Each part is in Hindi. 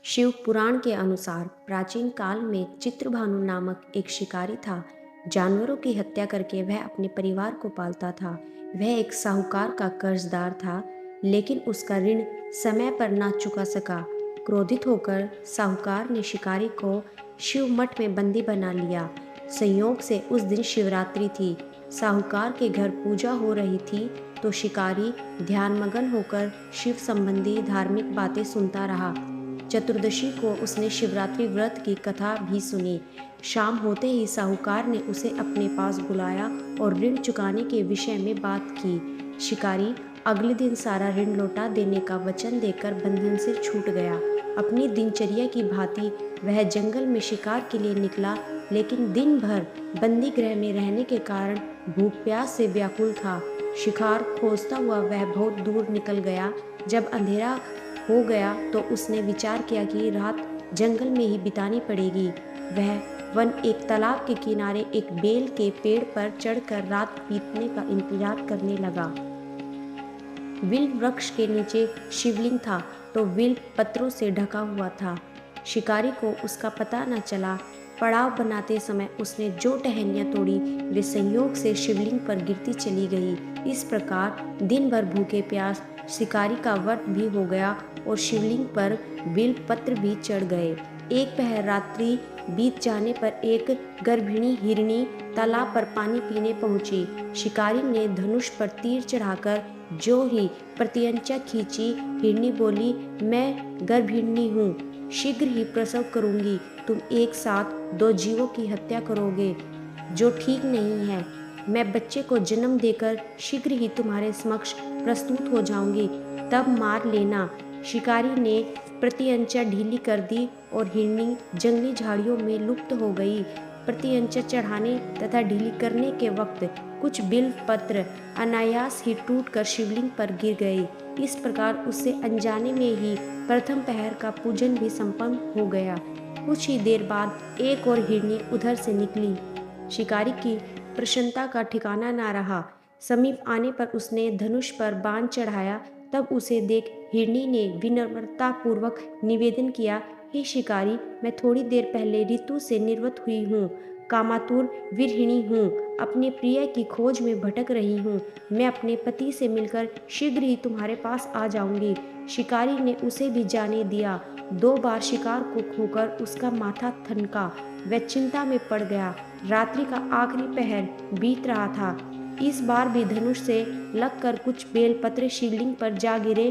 शिव पुराण के अनुसार प्राचीन काल में चित्रभानु नामक एक शिकारी था। जानवरों की हत्या करके वह अपने परिवार को पालता था। वह एक साहूकार का कर्जदार था, लेकिन उसका ऋण समय पर ना चुका सका। क्रोधित होकर साहूकार ने शिकारी को शिव मठ में बंदी बना लिया। संयोग से उस दिन शिवरात्रि थी। साहूकार के घर पूजा हो रही थी, तो शिकारी ध्यानमग्न होकर शिव संबंधी धार्मिक बातें सुनता रहा। चतुर्दशी को उसने शिवरात्रि व्रत की कथा भी सुनी। शाम होते ही साहूकार ने उसे अपने पास बुलाया और ऋण चुकाने के विषय में बात की। शिकारी अगले दिन सारा ऋण लौटा देने का वचन देकर बंधन से छूट गया। अपनी दिनचर्या की भांति वह जंगल में शिकार के लिए निकला, लेकिन दिन भर बंदी गृह में रहने के कारण भूख प्यास से व्याकुल था। शिकार खोजता हुआ वह बहुत दूर निकल गया। जब अंधेरा हो गया तो उसने विचार किया कि रात जंगल में ही बितानी पड़ेगी। वह वन एक तालाब के किनारे एक बेल के पेड़ पर चढ़कर रात बीतने का इंतजार करने लगा। विल वृक्ष के नीचे शिवलिंग था, तो विल पत्रों से ढका हुआ था। शिकारी को उसका पता न चला। पड़ाव बनाते समय उसने जो टहनियाँ तोड़ी, वे संयोग से शिवलिंग पर गिरती चली गई। इस प्रकार दिन भर भूखे प्यास शिकारी का व्रत भी हो गया और शिवलिंग पर बिल पत्र भी चढ़ गए। एक पहर रात्रि बीत जाने पर एक गर्भिणी हिरनी तालाब पर पानी पीने पहुंची। शिकारी ने धनुष पर तीर चढ़ाकर जो ही प्रत्यंचा खींची, हिरनी बोली, मैं गर्भिणी हूँ, शीघ्र ही प्रसव करूंगी। तुम एक साथ दो जीवों की हत्या करोगे, जो ठीक नहीं है। मैं बच्चे को जन्म देकर शीघ्र ही तुम्हारे समक्ष प्रस्तुत हो जाऊंगी, तब मार लेना। शिकारी ने प्रत्यंचा ढीली कर दी और हिरनी जंगली झाड़ियों में लुप्त हो गई। प्रत्यंचा चढ़ाने तथा ढीली करने के वक्त कुछ बिल्व पत्र अनायास ही टूटकर शिवलिंग पर गिर गए। इस प्रकार उससे अनजाने में ही प्रथम पहर का पूजन भी संपन्न हो गया। कुछ ही देर बाद एक और हिरनी उधर से निकली। शिकारी की प्रसन्नता का ठिकाना ना रहा। समीप आने पर उसने धनुष पर बाण चढ़ाया। तब उसे देख हिरनी ने विनम्रता पूर्वक निवेदन किया, हे शिकारी, मैं थोड़ी देर पहले ऋतु से निर्वत हुई हूँ, कामातुर विरहिणी हूँ, अपने प्रिय की खोज में भटक रही हूँ। मैं अपने पति से मिलकर शीघ्र ही तुम्हारे पास आ जाऊंगी। शिकारी ने उसे भी जाने दिया। 2 बार शिकार को खोकर उसका माथा थनका। वह चिंता में पड़ गया। रात्रि का आखिरी पहर बीत रहा था। इस बार भी धनुष से लगकर कुछ बेलपत्र शिवलिंग पर जा गिरे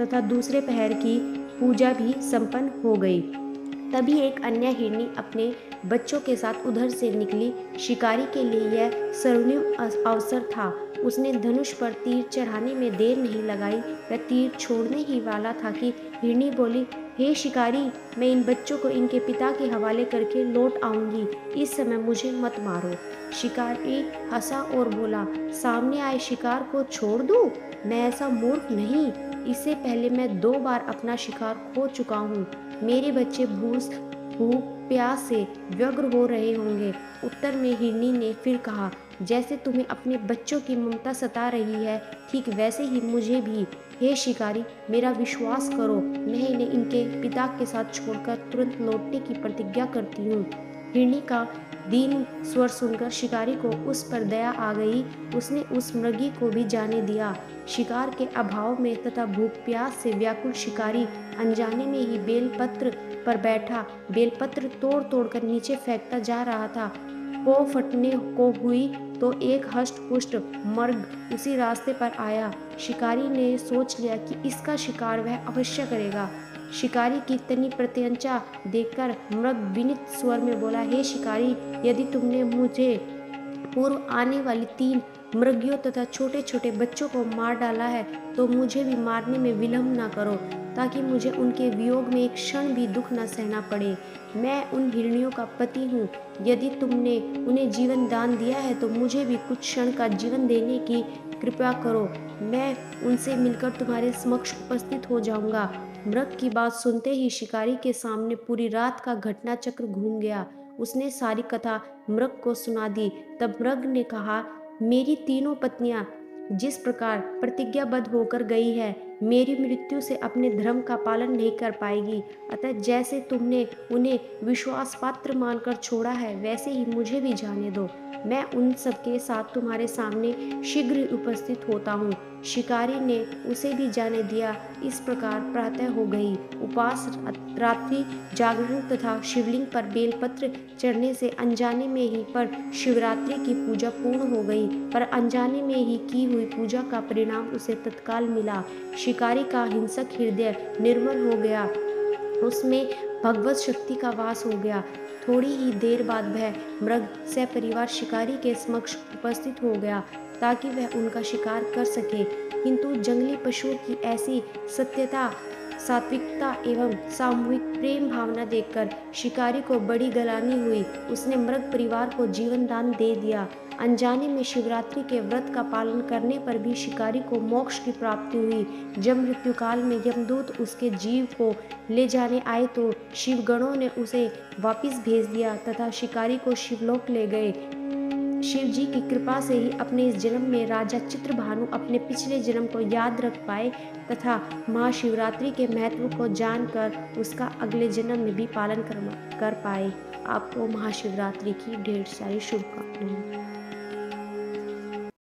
तथा दूसरे पहर की पूजा भी संपन्न हो गई। तभी एक अन्य हिरनी अपने बच्चों के साथ उधर से निकली। शिकारी के लिए यह स्वर्णिम अवसर था। उसने धनुष पर तीर चढ़ाने में देर नहीं लगाई। वह तीर छोड़ने ही वाला था कि हिरनी बोली, हे शिकारी, मैं इन बच्चों को इनके पिता के हवाले करके लौट आऊंगी, इस समय मुझे मत मारो। शिकारी हंसा और बोला, सामने आए शिकार को छोड़ दूं? मैं ऐसा मूर्ख नहीं। इससे पहले मैं 2 बार अपना शिकार खो चुका हूँ। मेरे बच्चे भूख प्यास से व्यग्र हो रहे होंगे। उत्तर में हिरनी ने फिर कहा, जैसे तुम्हें अपने बच्चों की ममता सता रही है, ठीक वैसे ही मुझे भी। हे शिकारी, मेरा विश्वास करो, मैं इन्हें इनके पिता के साथ छोड़कर तुरंत लौटने की प्रतिज्ञा करती हूँ। हिरनी का दीन स्वर सुनकर शिकारी को उस पर दया आ गई। उसने उस मृगी को भी जाने दिया। शिकार के अभाव में तथा भूख प्यास से व्याकुल शिकारी अनजाने में ही बेलपत्र पर बैठा बेलपत्र तोड़ तोड़ कर नीचे फेंकता जा रहा था। पौ फटने को हुई तो एक हष्ट पुष्ट मर्ग उसी रास्ते पर आया। शिकारी ने सोच लिया कि इसका शिकार वह अवश्य करेगा। शिकारी की तनी प्रत्यंचा देखकर मृग विनीत स्वर में बोला, हे शिकारी, यदि तुमने मुझे पूर्व आने वाली 3 मृगियों तथा छोटे छोटे बच्चों को मार डाला है, तो मुझे भी मारने में विलंब न करो, ताकि मुझे उनके वियोग में एक क्षण भी दुख न सहना पड़े। मैं उन हिरनियों का पति हूँ। यदि तुमने उन्हें जीवन दान दिया है, तो मुझे भी कुछ क्षण का जीवन देने की कृपा करो। मैं उनसे मिलकर तुम्हारे समक्ष उपस्थित हो जाऊंगा। मृग की बात सुनते ही शिकारी के सामने पूरी रात का घटना चक्र घूम गया। उसने सारी कथा मृग को सुना दी। तब मृग ने कहा, मेरी तीनों पत्नियां जिस प्रकार प्रतिज्ञाबद्ध होकर गई है, मेरी मृत्यु से अपने धर्म का पालन नहीं कर पाएगी। अतः जैसे तुमने उन्हें विश्वास पात्र मानकर छोड़ा है, वैसे ही मुझे भी जाने दो। मैं उन सबके साथ तुम्हारे सामने शीघ्र ही उपस्थित होता हूँ। शिकारी ने उसे भी जाने दिया। इस प्रकार प्रातः हो गई। उपवास, रात्रि जागरण तथा शिवलिंग पर बेलपत्र चढ़ने से अनजाने में ही पर शिवरात्रि की पूजा पूर्ण हो गई। पर अनजाने में ही की हुई पूजा का परिणाम उसे तत्काल मिला। शिकारी का हिंसक हृदय निर्मल हो गया, उसमें भगवत शक्ति का वास हो गया। थोड़ी ही देर बाद वह मृग सपरिवार शिकारी के समक्ष उपस्थित हो गया ताकि वह उनका शिकार कर सके। किंतु जंगली पशुओं की ऐसी सत्यता, सात्विकता एवं सामूहिक प्रेम भावना देखकर शिकारी को बड़ी गलानी हुई। उसने मृग परिवार को जीवन दान दे दिया। अनजाने में शिवरात्रि के व्रत का पालन करने पर भी शिकारी को मोक्ष की प्राप्ति हुई। जब मृत्यु काल में यमदूत उसके जीव को ले जाने आए तो शिवगणों ने उसे वापिस भेज दिया तथा शिकारी को शिवलोक ले गए। शिव जी की कृपा से ही अपने इस जन्म में राजा चित्रभानु अपने पिछले जन्म को याद रख पाए तथा महाशिवरात्रि के महत्व को जानकर उसका अगले जन्म में भी पालन कर पाए। आपको महाशिवरात्रि की ढेर सारी शुभकामनाएं।